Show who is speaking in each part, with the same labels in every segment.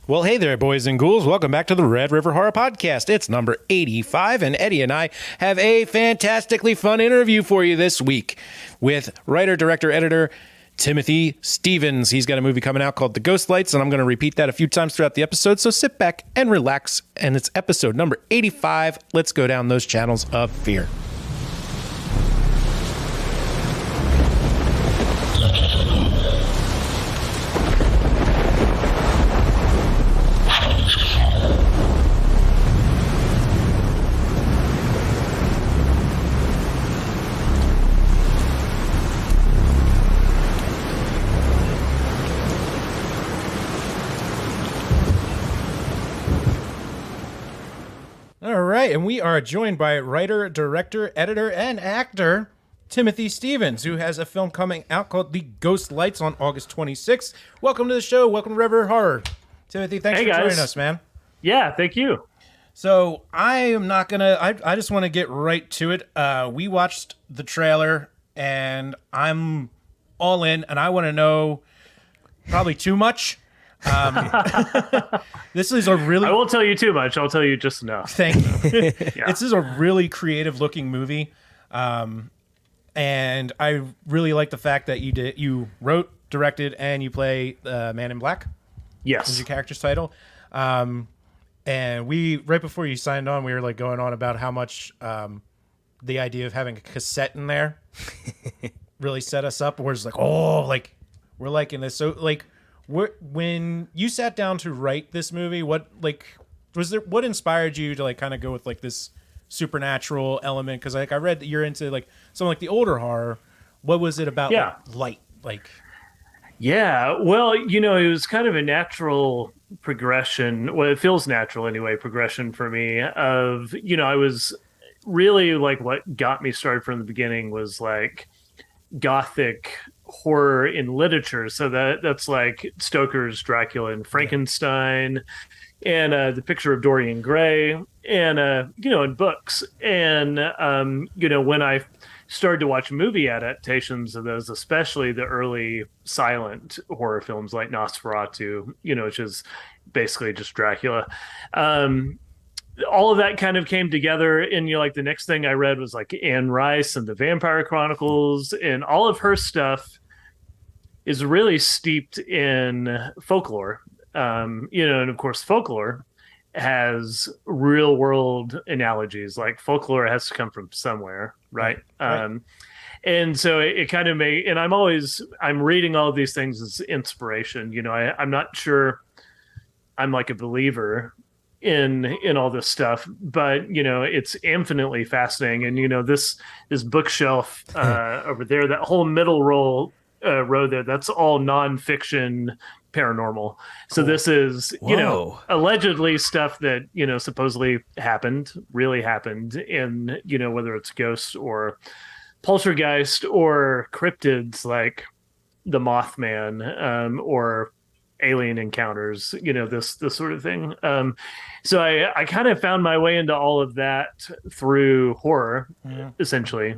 Speaker 1: Well, hey there, boys and ghouls. Welcome back to the Red River Horror Podcast. It's number 85, and Eddie and I have a fantastically fun interview for you this week with writer, director, editor Timothy Stevens. He's got a movie coming out called The Ghost Lights, and I'm going to repeat that a few times throughout the episode, so sit back and relax. And it's episode number 85. Let's go down those channels of fear. All right, and we are joined by writer, director, editor, and actor Timothy Stevens, who has a film coming out called The Ghost Lights on August 26th. Welcome to the show. Welcome to River Horror. Timothy, thanks for joining us, man.
Speaker 2: Yeah, thank you.
Speaker 1: So I am not going to, I just want to get right to it. We watched the trailer, and I'm all in, and I want to know probably too much. This is a really...
Speaker 2: I won't tell you too much. I'll tell you just enough.
Speaker 1: Thank you. Yeah. This is a really creative looking movie. And I really like the fact that you wrote, directed, and you play Man in Black.
Speaker 2: Yes.
Speaker 1: Is your character's title. And we, right before you signed on, we were like going on about how much the idea of having a cassette in there really set us up. We're just like, oh, like we're liking this. So like, when you sat down to write this movie, what inspired you to like kind of go with like this supernatural element? Because like I read that you're into like some like the older horror. What was it about like, light? Like,
Speaker 2: yeah, well, it was kind of a natural progression. Well, it feels natural anyway. Progression for me of I was really like what got me started from the beginning was like gothic horror in literature, so that's like Stoker's Dracula and Frankenstein, and the Picture of Dorian Gray, and in books, and when I started to watch movie adaptations of those, especially the early silent horror films like Nosferatu, which is basically just Dracula. All of that kind of came together, and like the next thing I read was like Anne Rice and the Vampire Chronicles, and all of her stuff is really steeped in folklore. And of course folklore has real world analogies. Like folklore has to come from somewhere, right? Right. And so it kind of made, and I'm reading all of these things as inspiration. I'm not sure I'm like a believer in all this stuff, but it's infinitely fascinating. And this bookshelf over there, that whole middle row there, that's all nonfiction paranormal. So this is allegedly stuff that supposedly really happened in whether it's ghosts or poltergeist or cryptids like the Mothman, or alien encounters, this sort of thing. So I kind of found my way into all of that through horror, essentially.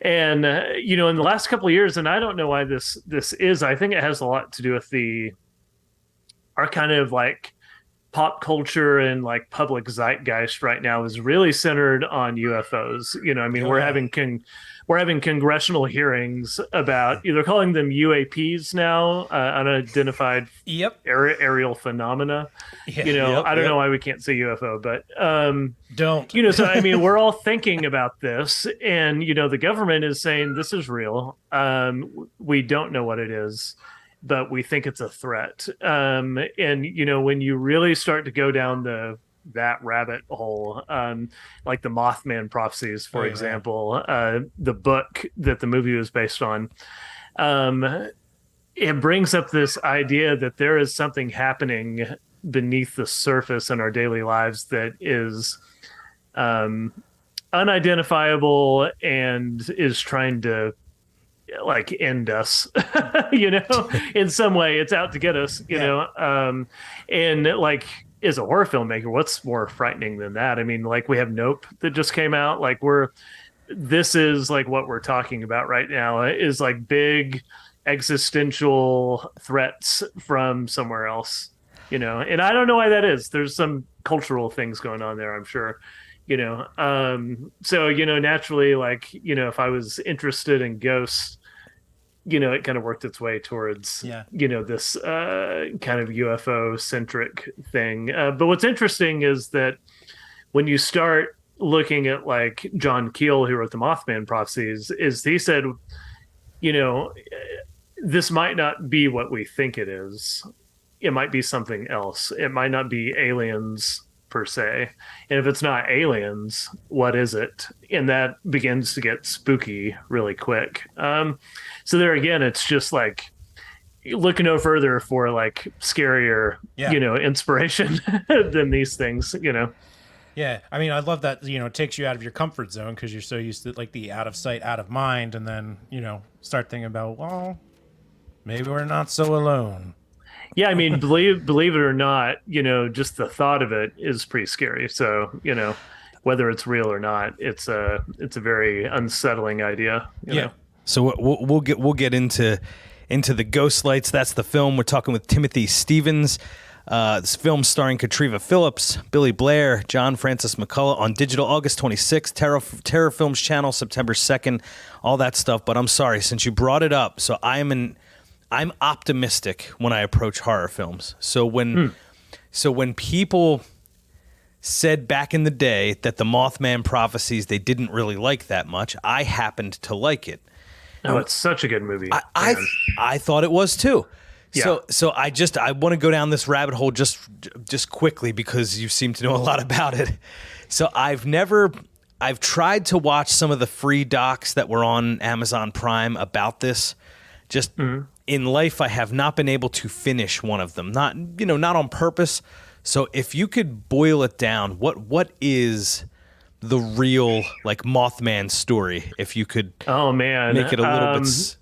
Speaker 2: And in the last couple of years, and I don't know why this is, I think it has a lot to do with our kind of like pop culture and like public zeitgeist right now is really centered on UFOs. We're having congressional hearings about either calling them UAPs now, unidentified aerial phenomena. I don't know why we can't say UFO, but
Speaker 1: don't.
Speaker 2: So I mean, we're all thinking about this, and the government is saying this is real. We don't know what it is, but we think it's a threat. And when you really start to go down that rabbit hole, like the Mothman prophecies, for example, the book that the movie was based on, it brings up this idea that there is something happening beneath the surface in our daily lives that is unidentifiable and is trying to like end us, in some way. It's out to get us, and like, as a horror filmmaker, what's more frightening than that? I mean, like, we have Nope that just came out. Like, this is like what we're talking about right now is like big existential threats from somewhere else. And I don't know why that is. There's some cultural things going on there, I'm sure. So naturally, like, if I was interested in ghosts, it kind of worked its way towards,
Speaker 1: Yeah.
Speaker 2: this kind of UFO centric thing. But what's interesting is that when you start looking at like John Keel, who wrote the Mothman prophecies, is he said, you know, this might not be what we think it is. It might be something else. It might not be aliens per se. And if it's not aliens, what is it? And that begins to get spooky really quick. So there again, it's just like looking no further for like scarier,
Speaker 1: Yeah.
Speaker 2: inspiration than these things.
Speaker 1: Yeah, I mean, I love that, it takes you out of your comfort zone because you're so used to like the out of sight, out of mind, and then, start thinking about, well, maybe we're not so alone.
Speaker 2: Yeah, I mean, believe it or not, just the thought of it is pretty scary. So, whether it's real or not, it's a very unsettling idea. You know?
Speaker 3: So we'll get into the Ghost Lights. That's the film. We're talking with Timothy Stevens. This film starring Katrina Phillips, Billy Blair, John Francis McCullough on digital August 26th, Terror Films channel September 2nd, all that stuff. But I'm sorry, since you brought it up, so I'm optimistic when I approach horror films. So when people said back in the day that the Mothman prophecies they didn't really like that much, I happened to like it.
Speaker 2: Oh, it's such a good movie.
Speaker 3: I thought it was too.
Speaker 2: Yeah.
Speaker 3: So I want to go down this rabbit hole just quickly because you seem to know a lot about it. So I've tried to watch some of the free docs that were on Amazon Prime about this. Just in life, I have not been able to finish one of them. Not on purpose. So if you could boil it down, what is the real like Mothman story? If you could,
Speaker 2: oh man,
Speaker 3: make it a little bit.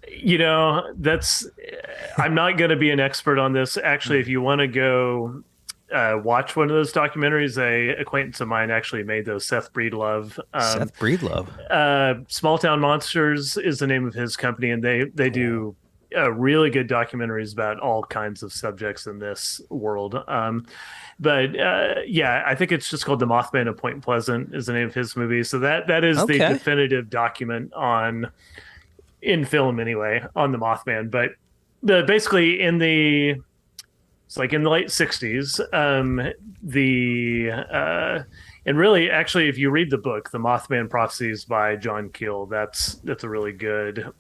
Speaker 2: I'm not going to be an expert on this. Actually, if you want to go watch one of those documentaries, a acquaintance of mine actually made those. Seth Breedlove.
Speaker 3: Seth Breedlove.
Speaker 2: Small Town Monsters is the name of his company, and they do really good documentaries about all kinds of subjects in this world. I think it's just called The Mothman of Point Pleasant is the name of his movie. So that is the definitive document in film anyway on the Mothman. But basically it's like in the late 60s, and really, actually, if you read the book, The Mothman Prophecies by John Keel, that's a really good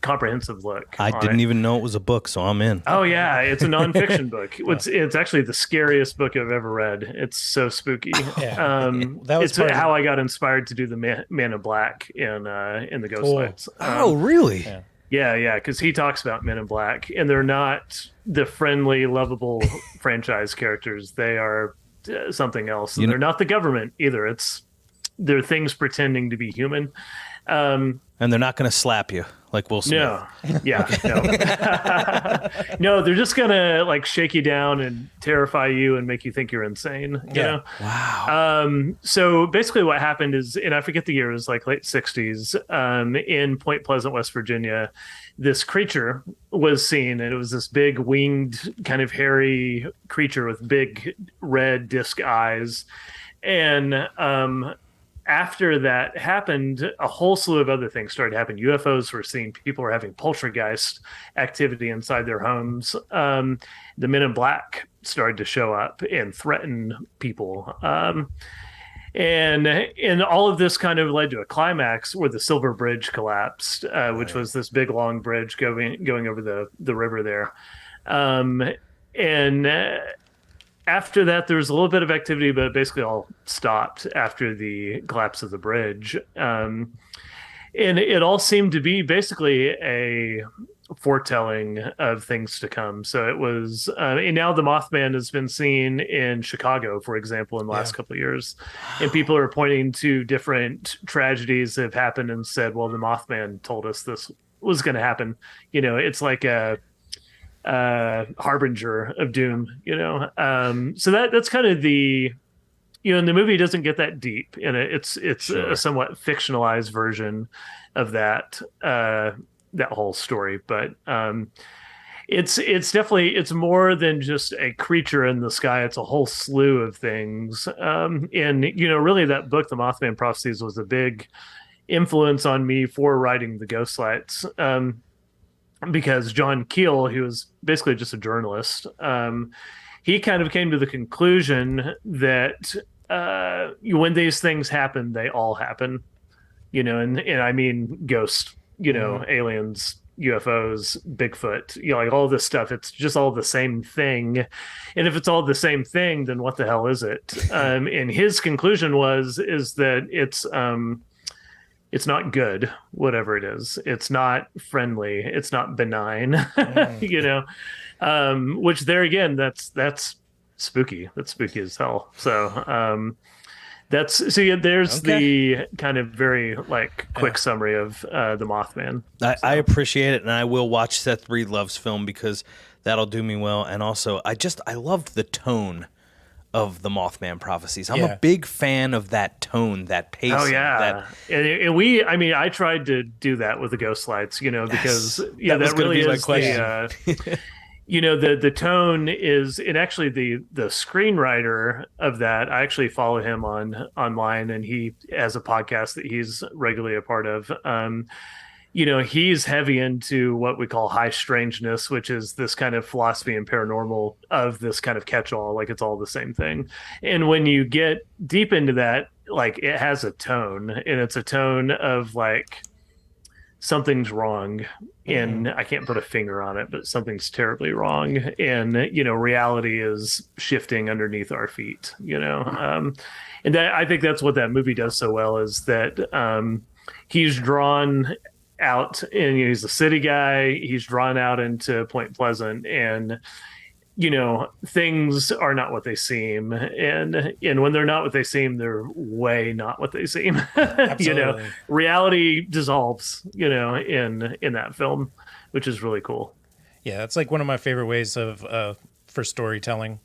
Speaker 2: comprehensive look.
Speaker 3: I didn't even know it was a book, so I'm in.
Speaker 2: Oh yeah, it's a nonfiction book. It's actually the scariest book I've ever read. It's so spooky.
Speaker 1: Yeah. That was
Speaker 2: how I got inspired to do the Man in Black in the Ghost Lights.
Speaker 3: Oh, really?
Speaker 2: Yeah, because he talks about Men in Black, and they're not the friendly, lovable franchise characters. They are something else. And they're not the government either. They're things pretending to be human.
Speaker 3: And they're not going to slap you like Will Smith.
Speaker 2: No. Yeah. No. No, they're just going to like shake you down and terrify you and make you think you're insane. You know?
Speaker 3: Wow.
Speaker 2: So basically what happened is, and I forget the year, it was like late 60s, in Point Pleasant, West Virginia, this creature was seen, and it was this big winged kind of hairy creature with big red disc eyes. And after that happened, a whole slew of other things started happening. UFOs were seen. People were having poltergeist activity inside their homes. The Men in Black started to show up and threaten people. And all of this kind of led to a climax where the Silver Bridge collapsed, which was this big long bridge going over the river there. After that, there was a little bit of activity, but it basically all stopped after the collapse of the bridge. And it all seemed to be basically a foretelling of things to come. So it was, and now the Mothman has been seen in Chicago, for example, in the last couple of years. And people are pointing to different tragedies that have happened and said, well, the Mothman told us this was going to happen. It's like a harbinger of doom, so that's kind of the, and the movie doesn't get that deep, and it's
Speaker 3: Sure.
Speaker 2: a somewhat fictionalized version of that whole story. But It's definitely it's more than just a creature in the sky. It's a whole slew of things. And really that book, The Mothman Prophecies, was a big influence on me for writing the Ghostlights. Because John Keel, he was basically just a journalist, he kind of came to the conclusion that when these things happen, they all happen, and I mean ghosts, aliens, UFOs, Bigfoot, like all this stuff. It's just all the same thing. And if it's all the same thing, then what the hell is it? And his conclusion is that it's not good, whatever it is. It's not friendly. It's not benign, which there again, that's spooky. That's spooky as hell. So, there's the kind of very quick summary of the Mothman.
Speaker 3: I appreciate it, and I will watch Seth Breedlove's film because that'll do me well. And also, I loved the tone of the Mothman Prophecies. I'm a big fan of that tone, that pace.
Speaker 2: Oh yeah, I tried to do that with the Ghostlights, because that really is my question. The tone is, and actually the screenwriter of that, I actually follow him online, and he has a podcast that he's regularly a part of. He's heavy into what we call high strangeness, which is this kind of philosophy and paranormal of this kind of catch-all, like it's all the same thing. And when you get deep into that, it has a tone, and it's a tone of something's wrong, and I can't put a finger on it, but something's terribly wrong, and reality is shifting underneath our feet, and I think that's what that movie does so well, is that he's drawn out, and he's a city guy. He's drawn out into Point Pleasant, and things are not what they seem, and when they're not what they seem, they're way not what they seem. Reality dissolves, in that film, which is really cool.
Speaker 1: Yeah, that's one of my favorite ways of for storytelling.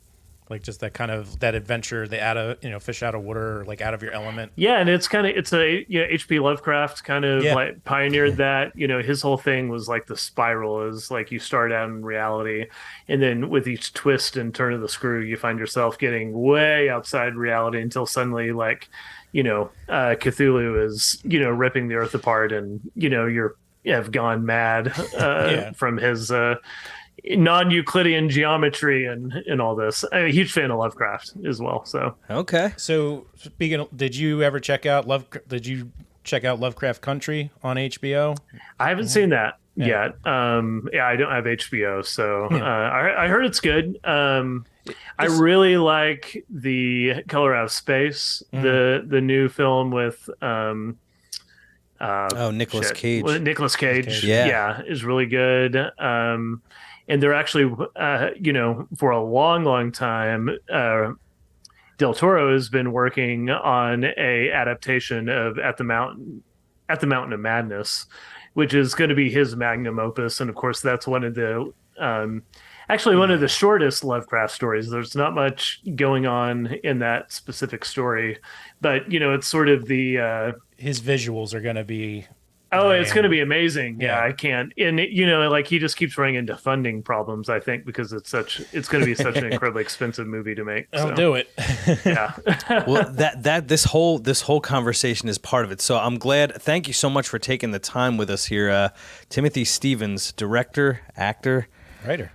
Speaker 1: Just that kind of that adventure, the fish out of water, or out of your element.
Speaker 2: Yeah, and it's a H.P. Lovecraft kind of pioneered that. His whole thing was the spiral is you start out in reality, and then with each twist and turn of the screw, you find yourself getting way outside reality until suddenly Cthulhu is ripping the earth apart, and you have gone mad from his non-Euclidean geometry and all this. I'm a huge fan of Lovecraft as well. So
Speaker 3: okay.
Speaker 1: So speaking of, did you check out Lovecraft Country on HBO?
Speaker 2: I haven't seen that yet. I don't have HBO, so I heard it's good. I really like The Color Out of Space, the new film with
Speaker 3: Nicolas Cage.
Speaker 2: Well, Nicolas Cage, is really good. And they're actually, for a long, long time, Del Toro has been working on a adaptation of At the Mountain of Madness, which is going to be his magnum opus. And of course, that's one of the one of the shortest Lovecraft stories. There's not much going on in that specific story, but it's sort of the
Speaker 1: his visuals are going to be.
Speaker 2: Oh, it's going to be amazing. Yeah, I can't. And he just keeps running into funding problems, I think, because it's going to be such an incredibly expensive movie to make.
Speaker 1: I'll do it.
Speaker 2: Yeah.
Speaker 3: Well, this whole conversation is part of it. So I'm glad. Thank you so much for taking the time with us here, Timothy Stevens, director, actor, writer,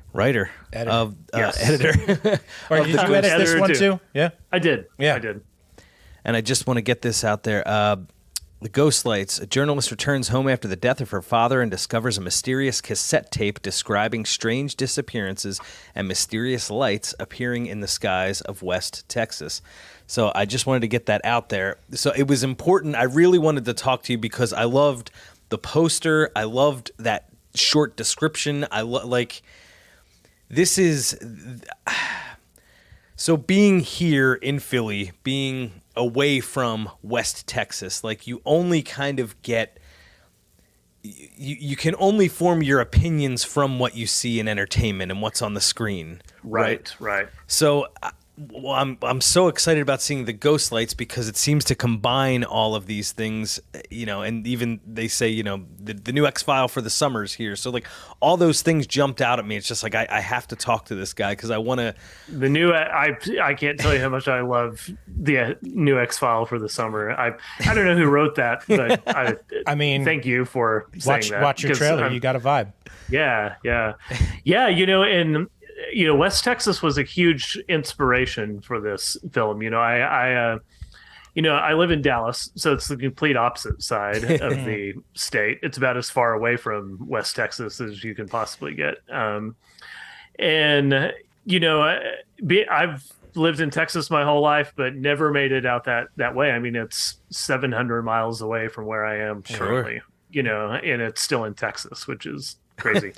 Speaker 3: editor. Editor.
Speaker 1: Or did you edit this one too? Yeah,
Speaker 2: I did.
Speaker 1: Yeah,
Speaker 2: I did.
Speaker 3: And I just want to get this out there. The Ghostlights. A journalist returns home after the death of her father and discovers a mysterious cassette tape describing strange disappearances and mysterious lights appearing in the skies of West Texas. So I just wanted to get that out there. So it was important. I really wanted to talk to you because I loved the poster. I loved that short description. This is... So being here in Philly, being away from West Texas, you only kind of get, you can only form your opinions from what you see in entertainment and what's on the screen.
Speaker 2: Right.
Speaker 3: So Well, I'm so excited about seeing the Ghost Lights because it seems to combine all of these things, and even they say, the new X-File for the summer's here. So like all those things jumped out at me. It's just like, I have to talk to this guy because I want to.
Speaker 2: The new, I can't tell you how much I love the new X-File for the summer. I don't know who wrote that, but I mean, thank you for saying that.
Speaker 1: Watch your trailer. You got a vibe.
Speaker 2: Yeah. And West Texas was a huge inspiration for this film. I live in Dallas, so it's the complete opposite side of the state. It's about as far away from West Texas as you can possibly get. I've lived in Texas my whole life, but never made it out that way. I mean, it's 700 miles away from where I am currently, and it's still in Texas, which is crazy.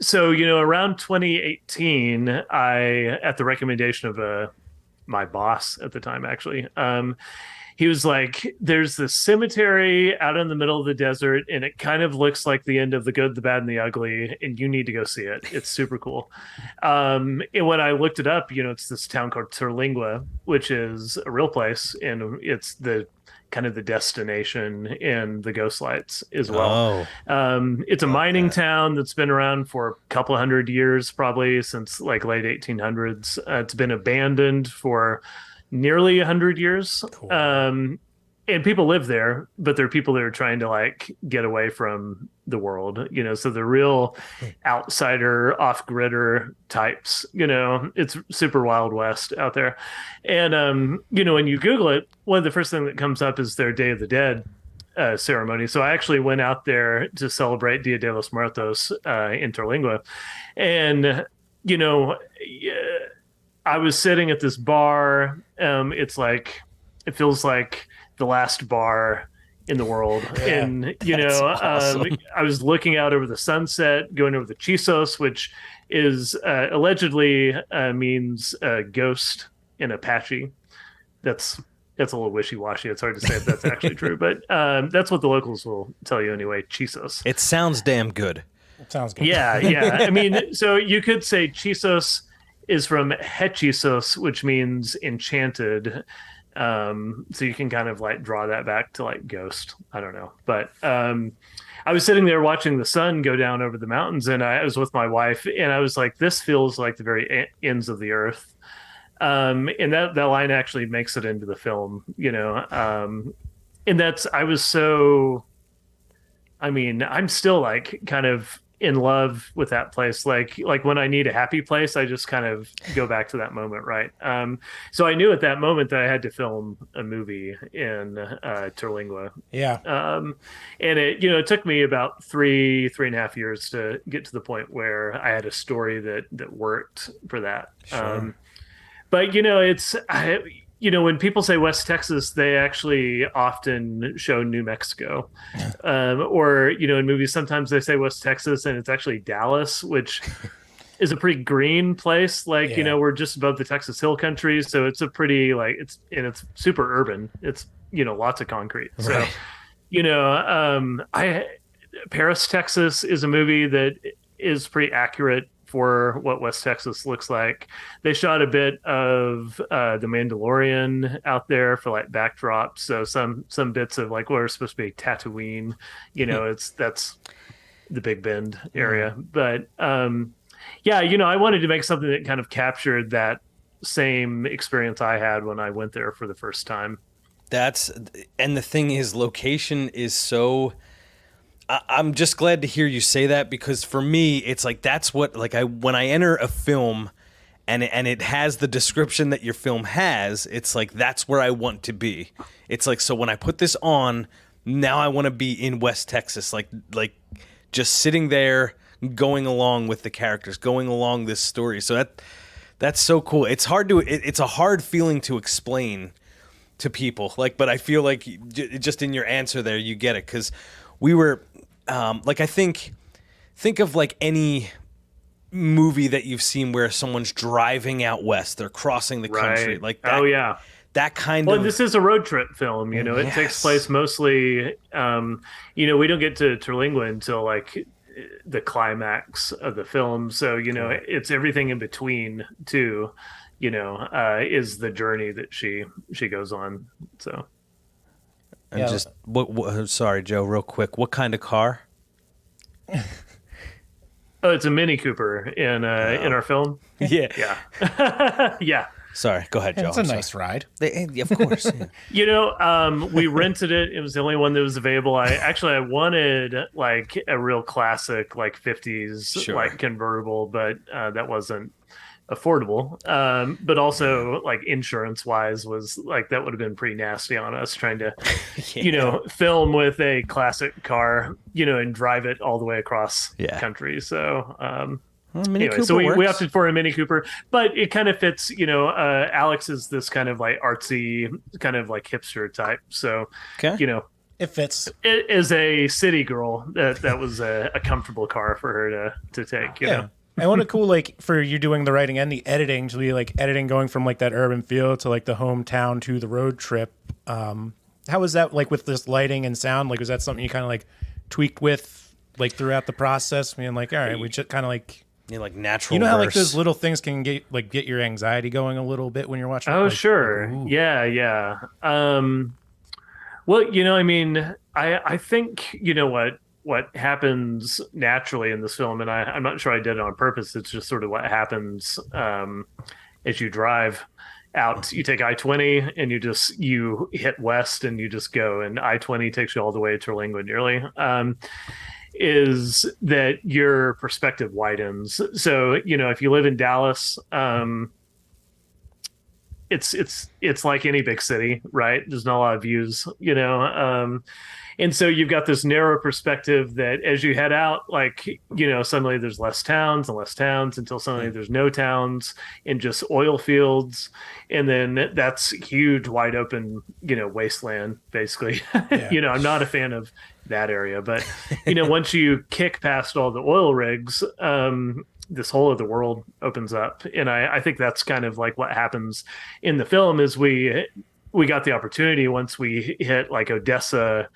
Speaker 2: So, around 2018, at the recommendation of my boss at the time, actually, he was like, there's this cemetery out in the middle of the desert, and it kind of looks like the end of The Good, the Bad, and the Ugly, and you need to go see it. It's super cool. And when I looked it up, it's this town called Terlingua, which is a real place, and it's the kind of the destination in the Ghost Lights as well. It's a mining town that's been around for a couple of hundred years, probably since like late 1800s. It's been abandoned for nearly 100 years. Cool. And people live there, but they're people that are trying to like get away from the world, so the real outsider, off-gridder types, it's super Wild West out there. And, when you Google it, one of the first thing that comes up is their Day of the Dead ceremony. So I actually went out there to celebrate Dia de los Muertos in Terlingua. And, I was sitting at this bar. It feels like the last bar in the world. Yeah, and awesome. I was looking out over the sunset, going over the Chisos, which is allegedly means ghost in Apache. That's a little wishy-washy. It's hard to say if that's actually true, but that's what the locals will tell you anyway. Chisos.
Speaker 3: It sounds damn good.
Speaker 1: It sounds good.
Speaker 2: Yeah. I mean, so you could say Chisos is from Hechisos, which means enchanted. So you can kind of like draw that back to like ghost. I don't know. But I was sitting there watching the sun go down over the mountains, and I was with my wife, and I was like, this feels like the very ends of the earth. And that line actually makes it into the film, and I'm still like kind of in love with that place. Like when I need a happy place, I just kind of go back to that moment. Right. So I knew at that moment that I had to film a movie in Terlingua.
Speaker 1: Yeah.
Speaker 2: And it took me about three and a half years to get to the point where I had a story that worked for that.
Speaker 1: Sure.
Speaker 2: But when people say West Texas, they actually often show New Mexico, or in movies sometimes they say West Texas and it's actually Dallas, which is a pretty green place. Like we're just above the Texas Hill Country, so it's a pretty it's super urban. It's lots of concrete. So Paris, Texas is a movie that is pretty accurate for what West Texas looks like. They shot a bit of The Mandalorian out there for like backdrops. So some bits of like what are supposed to be Tatooine, that's the Big Bend area. But I wanted to make something that kind of captured that same experience I had when I went there for the first time.
Speaker 3: And the thing is, location is so... I'm just glad to hear you say that, because for me, it's like that's what when I enter a film and it has the description that your film has, it's like that's where I want to be. It's like, so when I put this on, now I want to be in West Texas, like just sitting there, going along with the characters, going along this story. So that's so cool. It's it's a hard feeling to explain to people, but I feel like just in your answer there, you get it, because we were. I think of like any movie that you've seen where someone's driving out west, they're crossing the country, like that.
Speaker 2: Oh yeah,
Speaker 3: that kind of.
Speaker 2: Well, this is a road trip film. It takes place mostly. We don't get to Terlingua until like the climax of the film. So, it's everything in between too, is the journey that she goes on. So,
Speaker 3: And
Speaker 1: Yeah.
Speaker 3: just sorry, Joe, real quick. What kind of car?
Speaker 2: oh, it's a Mini Cooper in our film.
Speaker 3: Yeah.
Speaker 2: Yeah. Yeah.
Speaker 3: Sorry, go ahead, Joe.
Speaker 1: It's a
Speaker 3: I'm sorry.
Speaker 1: nice ride.
Speaker 3: Of course. Yeah.
Speaker 2: We rented it. It was the only one that was available. I wanted like a real classic, like 50s,
Speaker 3: Sure.
Speaker 2: like convertible, but that wasn't affordable. But also like insurance wise was like, that would have been pretty nasty on us trying to, film with a classic car, and drive it all the way across the country. So,
Speaker 3: Well, Mini
Speaker 2: anyway,
Speaker 3: Cooper
Speaker 2: so we
Speaker 3: works.
Speaker 2: opted for a Mini Cooper, but it kind of fits, Alex is this kind of like artsy, kind of like hipster type. So,
Speaker 3: Okay.
Speaker 1: It fits.
Speaker 2: it is a city girl that was a comfortable car for her to take, you know?
Speaker 1: And what a cool, like, for you doing the writing and the editing, to be like editing going from like that urban feel to like the hometown to the road trip. How was that like with this lighting and sound? Like, was that something you kind of like tweaked with like throughout the process? Being like, all right, we just kind of like,
Speaker 3: Like natural.
Speaker 1: you know how like
Speaker 3: verse.
Speaker 1: those little things can get your anxiety going a little bit when you're watching.
Speaker 2: Oh,
Speaker 1: like,
Speaker 2: sure.
Speaker 1: like, ooh.
Speaker 2: Yeah. Well, I think, what happens naturally in this film, and I'm not sure I did it on purpose. It's just sort of what happens as you drive out. You take I-20 and you hit west and you just go, and I-20 takes you all the way to Terlingua nearly. Is that your perspective widens. So, if you live in Dallas, it's like any big city, right? There's not a lot of views, and so you've got this narrow perspective that as you head out, like, suddenly there's less towns and less towns until suddenly there's no towns and just oil fields. And then that's huge, wide open, wasteland, basically.
Speaker 1: Yeah.
Speaker 2: I'm not a fan of that area, but, once you kick past all the oil rigs, this whole other world opens up. And I think that's kind of like what happens in the film is we got the opportunity once we hit like Odessa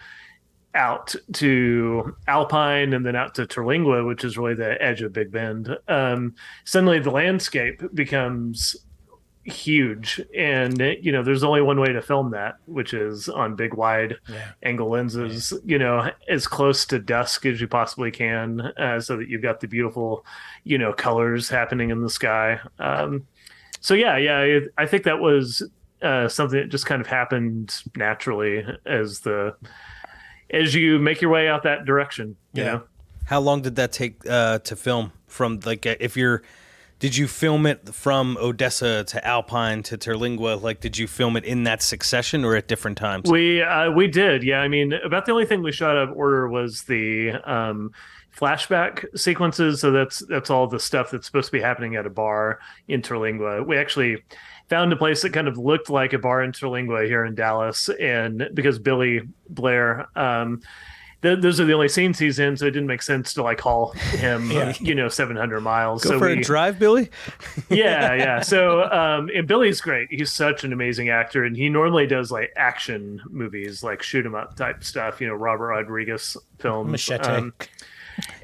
Speaker 2: out to Alpine and then out to Terlingua, which is really the edge of Big Bend. Suddenly the landscape becomes huge, and there's only one way to film that, which is on big wide angle lenses, as close to dusk as you possibly can, so that you've got the beautiful colors happening in the sky. So yeah, I think that was something that just kind of happened naturally as you make your way out that direction. You know.
Speaker 3: How long did that take to film? From like, did you film it from Odessa to Alpine to Terlingua? Like, did you film it in that succession or at different times?
Speaker 2: We did. Yeah. I mean, about the only thing we shot out of order was the flashback sequences. So that's all the stuff that's supposed to be happening at a bar in Terlingua. We actually found a place that kind of looked like a bar in Terlingua here in Dallas, and because Billy Blair, those are the only scenes he's in, so it didn't make sense to like haul him, 700 miles.
Speaker 3: Go
Speaker 2: so
Speaker 3: for a drive, Billy.
Speaker 2: yeah. So, and Billy's great. He's such an amazing actor, and he normally does like action movies, like shoot 'em up type stuff. Robert Rodriguez films.
Speaker 1: Machete.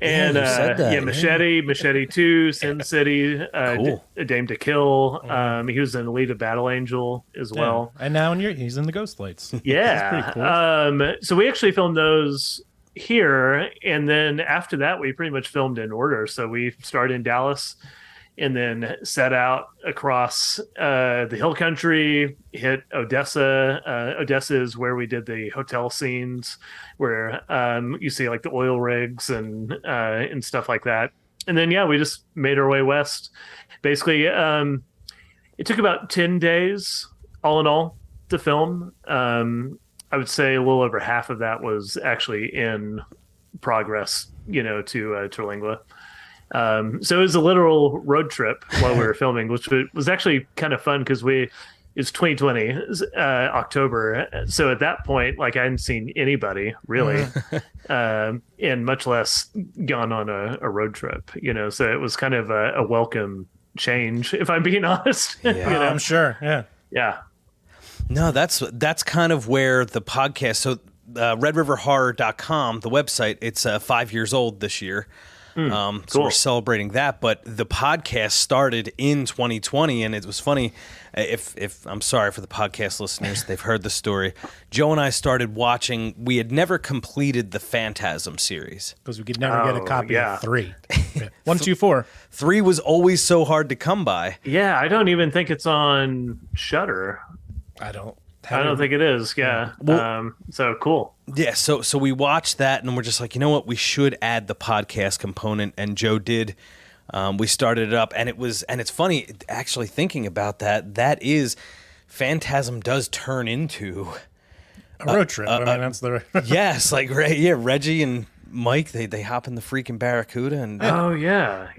Speaker 2: And
Speaker 3: you said that,
Speaker 2: Machete 2, Sin City,
Speaker 3: Cool.
Speaker 2: A Dame to Kill. He was in Elite of Battle Angel as well.
Speaker 1: And now he's in the Ghost Lights.
Speaker 2: Yeah.
Speaker 1: That's pretty cool.
Speaker 2: So we actually filmed those here, and then after that we pretty much filmed in order. So we started in Dallas and then set out across the hill country, hit Odessa. Odessa is where we did the hotel scenes, where you see like the oil rigs and stuff like that. And then we just made our way west. Basically, it took about 10 days all in all to film. I would say a little over half of that was actually in progress, to Terlingua. So it was a literal road trip while we were filming, which was actually kind of fun because it's 2020, October. So at that point, like I hadn't seen anybody really, and much less gone on a road trip, so it was kind of a welcome change, if I'm being honest.
Speaker 3: Yeah.
Speaker 1: I'm sure. Yeah.
Speaker 2: Yeah.
Speaker 3: No, that's kind of where the podcast. So redriverhorror.com, the website, it's 5 years old this year. So
Speaker 2: cool.
Speaker 3: we're celebrating that. But the podcast started in 2020, and it was funny. If I'm sorry for the podcast listeners, they've heard the story. Joe and I started watching. We had never completed the Phantasm series
Speaker 1: because we could never get a copy
Speaker 2: yeah.
Speaker 1: of 3. 1, 2, 4.
Speaker 3: 3 was always so hard to come by.
Speaker 2: Yeah, I don't even think it's on Shudder.
Speaker 1: I don't
Speaker 2: think it is. Yeah.
Speaker 3: Well,
Speaker 2: so cool.
Speaker 3: Yeah. So we watched that, and we're just like, you know what? We should add the podcast component, and Joe did. We started it up, and it's funny actually thinking about that. That is, Phantasm does turn into
Speaker 1: a road trip. I mean, that's the
Speaker 3: yes, like Reggie and Mike, they hop in the freaking Barracuda and
Speaker 2: oh yeah,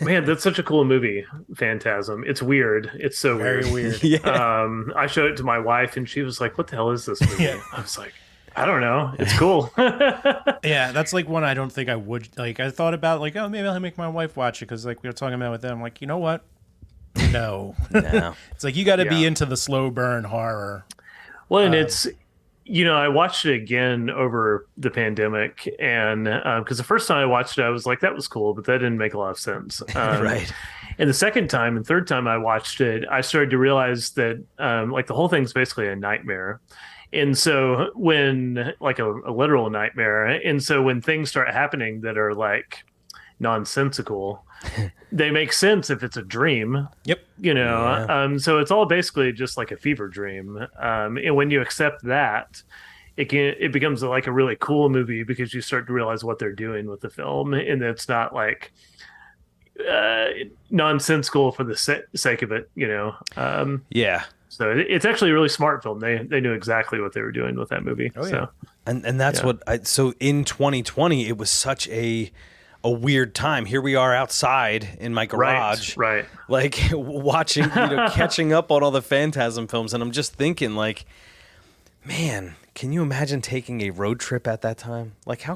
Speaker 2: man, that's such a cool movie, Phantasm. It's weird. It's so
Speaker 1: very weird.
Speaker 3: Yeah.
Speaker 2: I showed it to my wife, and she was like, "What the hell is this movie?" Yeah. I was like, "I don't know. It's cool."
Speaker 1: Yeah, that's like one I don't think I would like. I thought about like, oh, maybe I'll make my wife watch it because like we were talking about with them. Like, you know what? No, it's like you got to be into the slow burn horror.
Speaker 2: Well, and it's. I watched it again over the pandemic, and because the first time I watched it, I was like, that was cool, but that didn't make a lot of sense.
Speaker 3: Right.
Speaker 2: And the second time and third time I watched it, I started to realize that like the whole thing's basically a nightmare. And so when like a literal nightmare, and so when things start happening that are like nonsensical, they make sense if it's a dream.
Speaker 1: Yep.
Speaker 2: Yeah. So it's all basically just like a fever dream. And when you accept that, it becomes like a really cool movie because you start to realize what they're doing with the film, and it's not like nonsensical for the sake of it.
Speaker 3: Yeah.
Speaker 2: So it's actually a really smart film. They knew exactly what they were doing with that movie.
Speaker 1: Oh, yeah.
Speaker 2: So.
Speaker 3: And that's so in 2020 it was such a weird time. Here we are outside in my garage,
Speaker 2: right?
Speaker 3: Like watching, catching up on all the Phantasm films, and I'm just thinking, like, man, can you imagine taking a road trip at that time? Like, how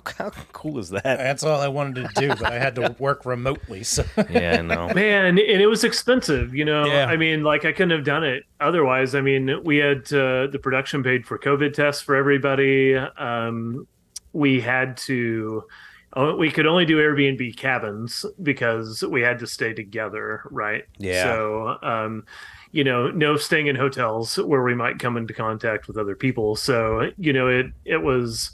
Speaker 3: cool is that?
Speaker 1: That's all I wanted to do, but I had to work remotely. So
Speaker 3: yeah, I know,
Speaker 2: man, and it was expensive.
Speaker 1: Yeah.
Speaker 2: I mean, like I couldn't have done it otherwise. I mean, we had the production paid for COVID tests for everybody. We had to. We could only do Airbnb cabins because we had to stay together, right?
Speaker 3: Yeah.
Speaker 2: So, no staying in hotels where we might come into contact with other people. So, it was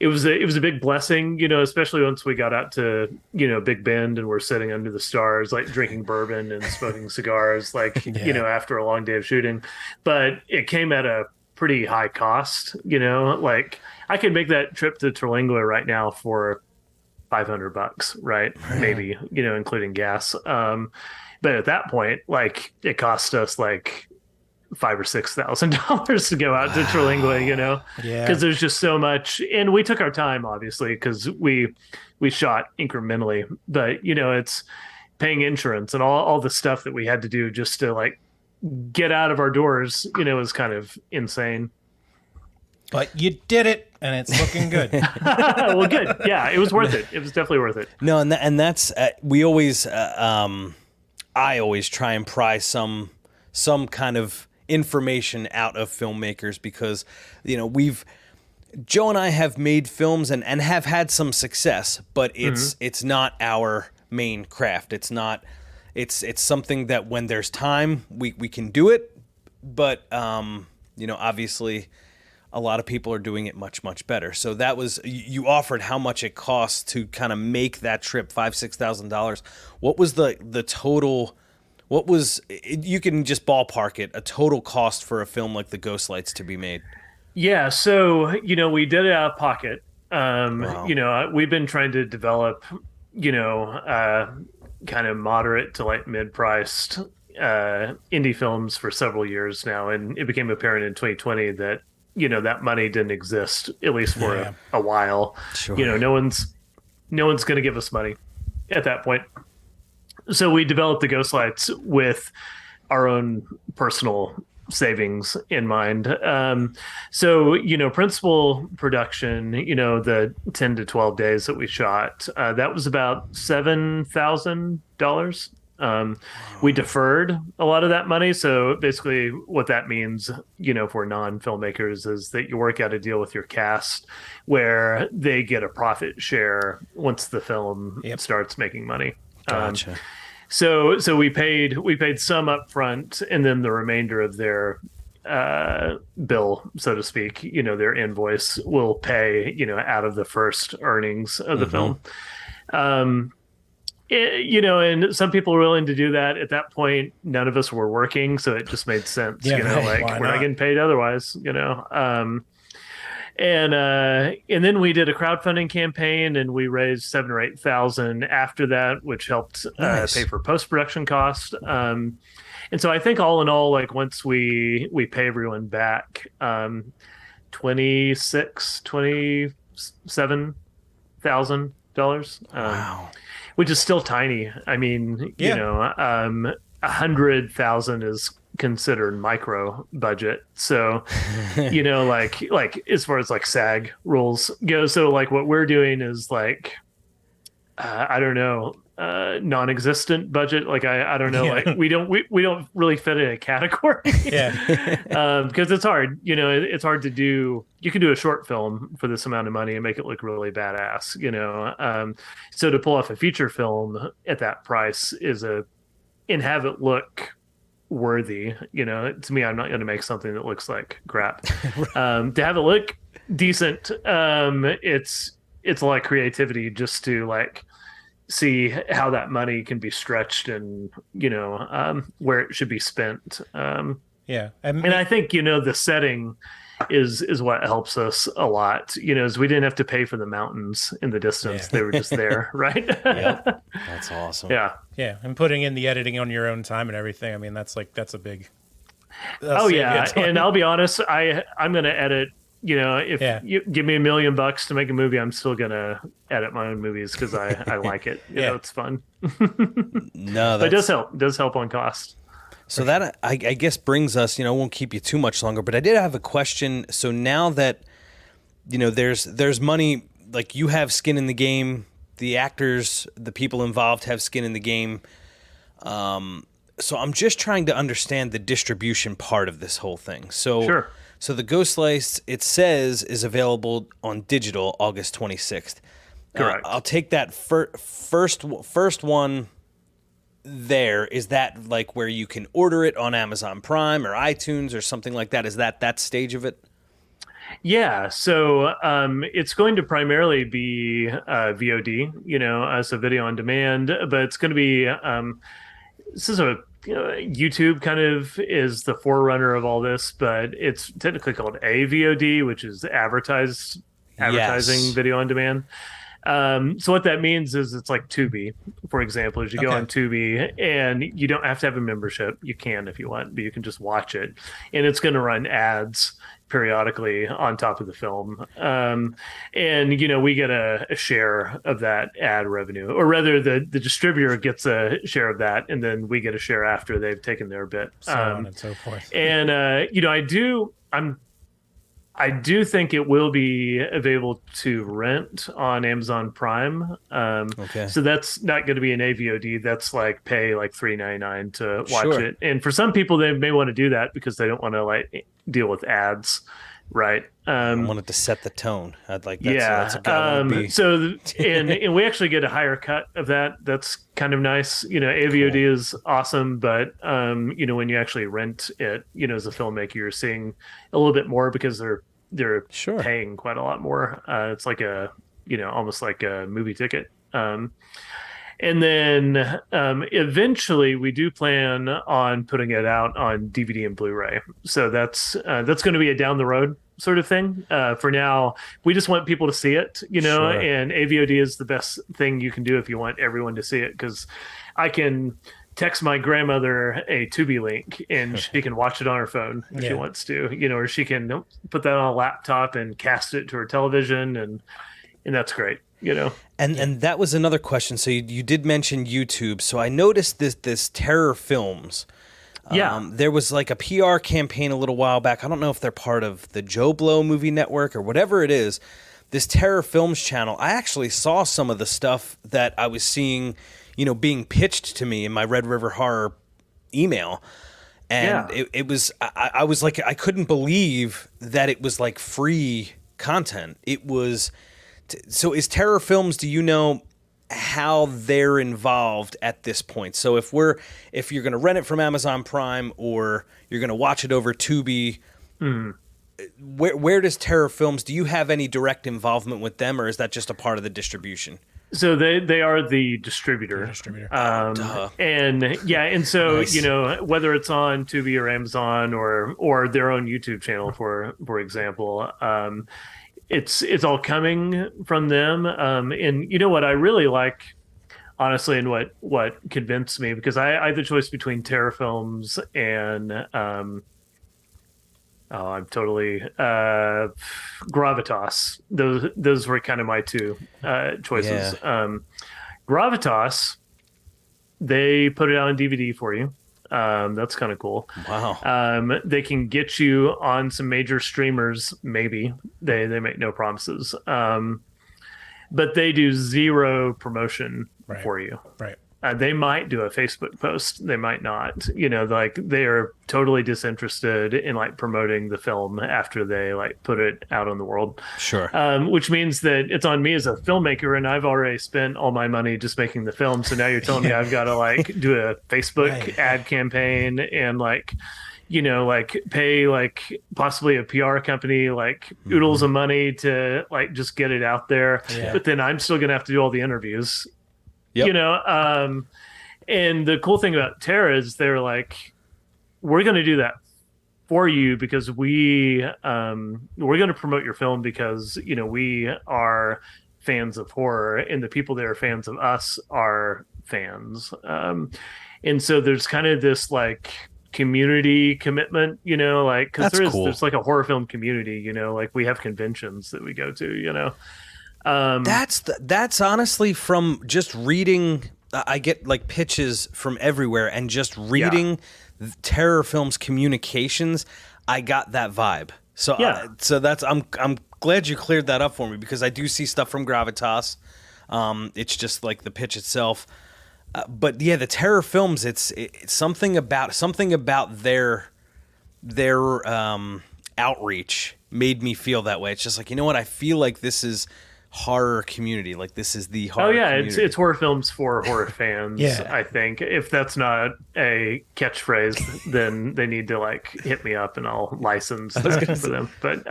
Speaker 2: a big blessing, especially once we got out to, Big Bend and we're sitting under the stars, like drinking bourbon and smoking cigars, like, after a long day of shooting. But it came at a pretty high cost, like I could make that trip to Terlingua right now for $500, right? Maybe, including gas. But at that point, like it cost us like $5,000 or $6,000 to go out to Terlingua, because there's just so much. And we took our time, obviously, because we shot incrementally. But it's paying insurance and all the stuff that we had to do just to like get out of our doors. Was kind of insane.
Speaker 1: But you did it, and it's looking good.
Speaker 2: Well, good. Yeah, it was worth it. It was definitely worth it.
Speaker 3: No, and that's we always. I always try and pry some kind of information out of filmmakers because Joe and I have made films and have had some success, but it's not our main craft. It's not. It's something that when there's time we can do it, but obviously. A lot of people are doing it much, much better. So that was, you offered how much it costs to kind of make that trip, $5,000-$6,000. What was the total, you can just ballpark it, a total cost for a film like The Ghost Lights to be made?
Speaker 2: Yeah. So, we did it out of pocket.
Speaker 3: Wow.
Speaker 2: We've been trying to develop, kind of moderate to like mid-priced indie films for several years now. And it became apparent in 2020 that, that money didn't exist, at least for a while.
Speaker 3: Sure.
Speaker 2: No one's going to give us money at that point. So we developed the Ghost Lights with our own personal savings in mind. Principal production, the 10 to 12 days that we shot, that was about $7,000. We deferred a lot of that money. So basically, what that means, for non-filmmakers, is that you work out a deal with your cast where they get a profit share once the film starts making money.
Speaker 3: Gotcha.
Speaker 2: So we paid some up front, and then the remainder of their bill, so to speak, their invoice will pay, out of the first earnings of the film. And some people were willing to do that. At that point, none of us were working, so it just made sense.
Speaker 1: Yeah, right.
Speaker 2: Like,
Speaker 1: Why
Speaker 2: we're not
Speaker 1: not?
Speaker 2: getting paid otherwise. And then we did a crowdfunding campaign, and we raised 7,000 or 8,000 after that, which helped
Speaker 3: Nice.
Speaker 2: pay for post-production cost. And so I think all in all, like, once we pay everyone back, $27,000.
Speaker 3: Wow.
Speaker 2: Which is still tiny. I mean,
Speaker 1: Yeah.
Speaker 2: 100,000 is considered micro budget. So, like as far as like SAG rules go, so like what we're doing is like, I don't know, non-existent budget. Like I don't know, like we don't really fit in a category.
Speaker 1: Yeah.
Speaker 2: Because it's hard, it's hard to do. You can do a short film for this amount of money and make it look really badass, so to pull off a feature film at that price and have it look worthy, to me, I'm not going to make something that looks like crap. To have it look decent, it's a lot of creativity just to like see how that money can be stretched and where it should be spent.
Speaker 1: Yeah.
Speaker 2: And I think the setting is what helps us a lot. Is we didn't have to pay for the mountains in the distance; they were just there, right?
Speaker 3: Yep. That's awesome.
Speaker 2: Yeah.
Speaker 1: Yeah, and putting in the editing on your own time and everything. I mean, that's a big.
Speaker 2: Oh yeah, and I'll be honest, I'm gonna edit. If you give me $1 million to make a movie, I'm still gonna edit my own movies because I like it. It's fun.
Speaker 3: No,
Speaker 2: but it does help. It does help on cost.
Speaker 3: So that I guess brings us, won't keep you too much longer, but I did have a question. So now that there's money, like you have skin in the game, the actors, the people involved have skin in the game. So I'm just trying to understand the distribution part of this whole thing. So
Speaker 2: Sure.
Speaker 3: So the Ghost Lights, it says, is available on digital August 26th.
Speaker 2: Correct.
Speaker 3: I'll take that first one there. Is that like where you can order it on Amazon Prime or iTunes or something like that? Is that stage of it?
Speaker 2: Yeah, so it's going to primarily be VOD, as a video on demand, but it's going to be this is YouTube kind of is the forerunner of all this, but it's technically called AVOD, which is advertising video on demand. So what that means is it's like Tubi, for example. As you go on Tubi, and you don't have to have a membership. You can if you want, but you can just watch it, and it's going to run ads periodically on top of the film. And we get a share of that ad revenue, or rather the distributor gets a share of that, and then we get a share after they've taken their bit,
Speaker 1: so on and so forth.
Speaker 2: And I do think it will be available to rent on Amazon Prime. So that's not going to be an AVOD. That's like pay like $3.99 to watch it. And for some people, they may want to do that because they don't want to like deal with ads, right?
Speaker 3: I wanted to set the tone. I'd like that.
Speaker 2: Yeah.
Speaker 3: So that's
Speaker 2: and we actually get a higher cut of that. That's kind of nice. AVOD is awesome, but when you actually rent it, as a filmmaker, you're seeing a little bit more because they're paying quite a lot more. It's like almost like a movie ticket. And then eventually we do plan on putting it out on DVD and Blu-ray. So that's going to be a down the road sort of thing. For now, we just want people to see it, and AVOD is the best thing you can do if you want everyone to see it, because I can text my grandmother a Tubi link and she can watch it on her phone if she wants to, or she can put that on a laptop and cast it to her television, and that's great.
Speaker 3: And that was another question. So you did mention YouTube. So I noticed this Terror Films. There was like a PR campaign a little while back. I don't know if they're part of the Joe Blow movie network or whatever it is. This Terror Films channel, I actually saw some of the stuff that I was seeing being pitched to me in my Red River Horror email. And it was, I was like, I couldn't believe that it was like free content. It was, so is Terror Films, do you know how they're involved at this point? So if you're going to rent it from Amazon Prime or you're going to watch it over Tubi, where does Terror Films, do you have any direct involvement with them, or is that just a part of the distribution?
Speaker 2: So they are the distributor. And so nice. Whether it's on Tubi or Amazon or their own YouTube channel, for example, it's all coming from them. And you know what I really like, honestly, and what convinced me, because I had the choice between Terror Films and I'm totally Gravitas. Those were kind of my two choices.
Speaker 3: Yeah.
Speaker 2: Gravitas, they put it out on DVD for you. That's kind of cool.
Speaker 3: Wow.
Speaker 2: They can get you on some major streamers. Maybe they make no promises. But they do zero promotion for you.
Speaker 1: Right.
Speaker 2: They might do a Facebook post. They might not. Like they are totally disinterested in like promoting the film after they like put it out on the world.
Speaker 3: Sure.
Speaker 2: Which means that it's on me as a filmmaker, and I've already spent all my money just making the film. So now you're telling me I've got to like do a Facebook ad campaign and like pay like possibly a PR company like oodles of money to like just get it out there. Yeah. But then I'm still gonna have to do all the interviews. Yep. And the cool thing about Terra is they're like, we're going to do that for you because we're going to promote your film because, we are fans of horror and the people that are fans of us are fans. And so there's kind of this like community commitment, like, cause there's like a horror film community, like we have conventions that we go to,
Speaker 3: That's honestly from just reading. I get like pitches from everywhere, and just reading Terror Films communications, I got that vibe. So so that's I'm glad you cleared that up for me, because I do see stuff from Gravitas. It's just like the pitch itself, but yeah, the Terror Films. It's something about their outreach made me feel that way. It's just like, what, I feel like this is horror community, like this is the horror community.
Speaker 2: It's horror films for horror fans. I think if that's not a catchphrase, then they need to like hit me up and I'll license that for them. But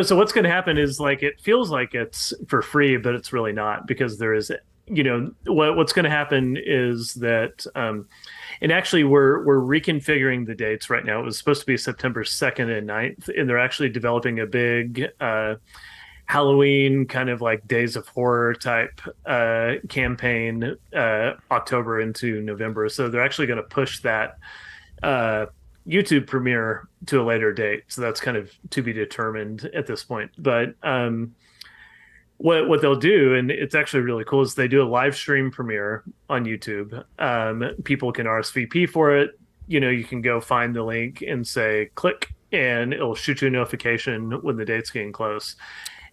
Speaker 2: so what's going to happen is like it feels like it's for free, but it's really not, because there is what's going to happen is that and actually we're reconfiguring the dates right now. It was supposed to be September 2nd and 9th, and they're actually developing a big Halloween kind of like Days of Horror type campaign October into November. So they're actually going to push that YouTube premiere to a later date. So that's kind of to be determined at this point. But what they'll do, and it's actually really cool, is they do a live stream premiere on YouTube. People can RSVP for it. You can go find the link and say click, and it'll shoot you a notification when the date's getting close.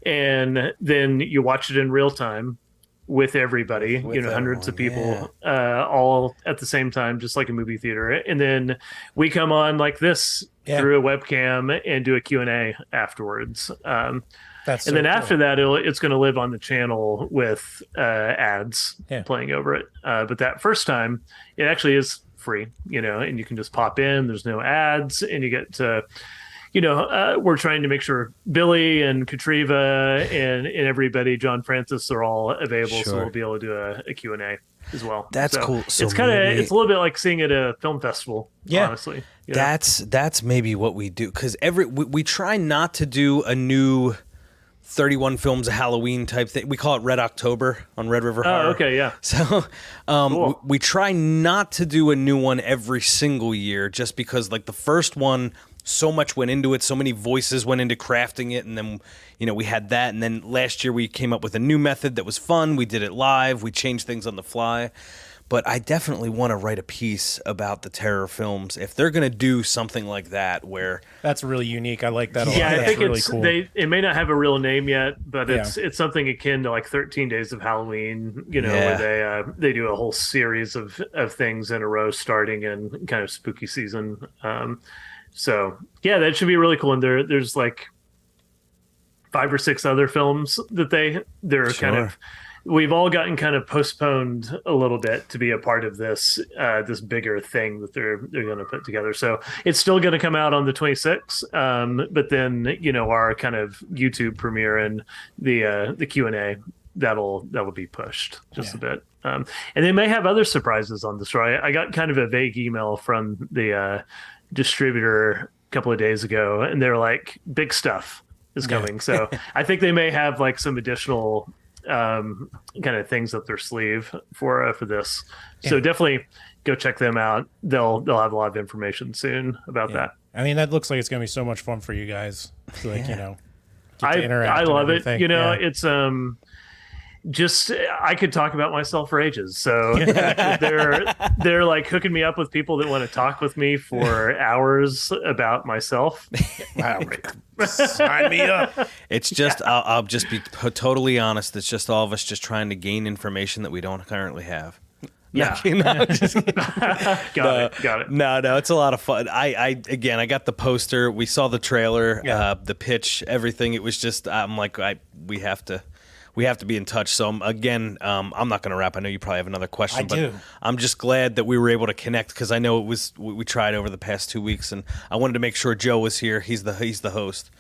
Speaker 2: And then you watch it in real time with everybody, hundreds of people, all at the same time, just like a movie theater. And then we come on like this through a webcam and do a Q&A afterwards. And then after that, it's going to live on the channel with ads playing over it. But that first time, it actually is free, and you can just pop in. There's no ads, and you get to, we're trying to make sure Billy and Katriva and everybody, John Francis, are all available, so we'll be able to do a Q&A as well.
Speaker 3: That's cool. So
Speaker 2: it's it's a little bit like seeing at a film festival, honestly.
Speaker 3: That's maybe what we do, because we try not to do a new 31 films of Halloween type thing. We call it Red October on Red River Horror.
Speaker 2: Oh, okay, yeah.
Speaker 3: So cool. we try not to do a new one every single year, just because like the first one, so much went into it, so many voices went into crafting it, and then we had that, and then last year we came up with a new method that was fun. We did it live. We changed things on the fly. but I definitely want to write a piece about the terror films if they're going to do something like that where
Speaker 1: That's really unique. I like that a lot.
Speaker 2: Yeah, I
Speaker 1: That's
Speaker 2: think
Speaker 1: really
Speaker 2: it's
Speaker 1: cool.
Speaker 2: it may not have a real name yet, but it's something akin to like 13 Days of Halloween, where they do a whole series of things in a row starting in kind of spooky season. So yeah, that should be really cool. And there's like 5 or 6 other films that they're kind
Speaker 3: Sure.
Speaker 2: of we've all gotten kind of postponed a little bit to be a part of this this bigger thing that they're going to put together. So it's still going to come out on the 26th, but then our kind of YouTube premiere and the Q&A that'll be pushed just a bit. And they may have other surprises on the story. I got kind of a vague email from the distributor a couple of days ago, and they're like, big stuff is coming. So I think they may have like some additional kind of things up their sleeve for this. So definitely go check them out. They'll have a lot of information soon about that.
Speaker 1: I mean, that looks like it's going to be so much fun for you guys. To, like, get to
Speaker 2: I
Speaker 1: interact and
Speaker 2: love it.
Speaker 1: everything.
Speaker 2: It's just I could talk about myself for ages. So they're like hooking me up with people that want to talk with me for hours about myself.
Speaker 1: Wow. Sign me up.
Speaker 3: it's just I'll just be totally honest. It's just all of us just trying to gain information that we don't currently have.
Speaker 2: Yeah. Got it.
Speaker 3: No, it's a lot of fun. I got the poster. We saw the trailer, the pitch, everything. It was just I'm like we have to be in touch. So I'm not going to wrap. I know you probably have another question, but I'm just glad that we were able to connect because I know we tried over the past 2 weeks, and I wanted to make sure Joe was here. He's the host.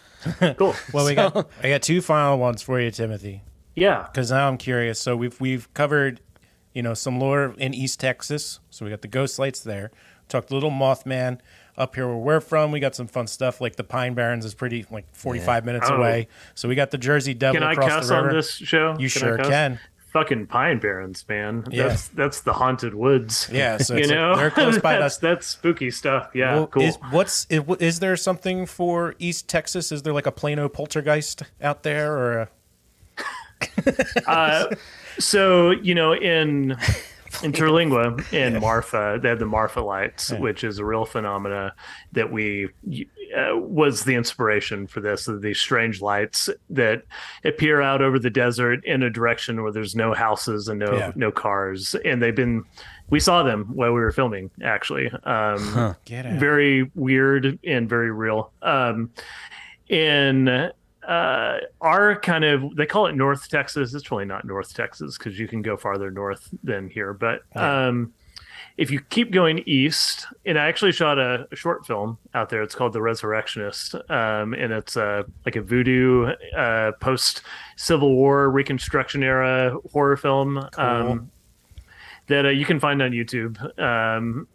Speaker 2: Cool.
Speaker 1: Well, I got 2 final ones for you, Timothy.
Speaker 2: Yeah.
Speaker 1: Because now I'm curious. So we've covered, some lore in East Texas. So we got the ghost lights there. Talked a little Mothman. Up here where we're from, we got some fun stuff. Like the Pine Barrens is pretty 45 minutes away. So we got the Jersey Devil
Speaker 2: Can I
Speaker 1: across
Speaker 2: cuss
Speaker 1: the river.
Speaker 2: on this show?
Speaker 1: You sure can.
Speaker 2: Fucking Pine Barrens, man.
Speaker 1: Yeah.
Speaker 2: That's the haunted woods.
Speaker 1: Yeah, so it's they're close by us.
Speaker 2: That's spooky stuff. Yeah,
Speaker 1: Well,
Speaker 2: cool.
Speaker 1: Is there something for East Texas? Is there like a Plano poltergeist out there, or
Speaker 2: So in Terlingua and Marfa, they had the Marfa lights, which is a real phenomena that was the inspiration for this. These strange lights that appear out over the desert in a direction where there's no houses and no cars, and we saw them while we were filming. Actually, very weird and very real. Our kind of, they call it North Texas. It's really not North Texas because you can go farther north than here. But if you keep going east, and I actually shot a short film out there. It's called The Resurrectionist, and it's like a voodoo post-Civil War Reconstruction era horror film that you can find on YouTube.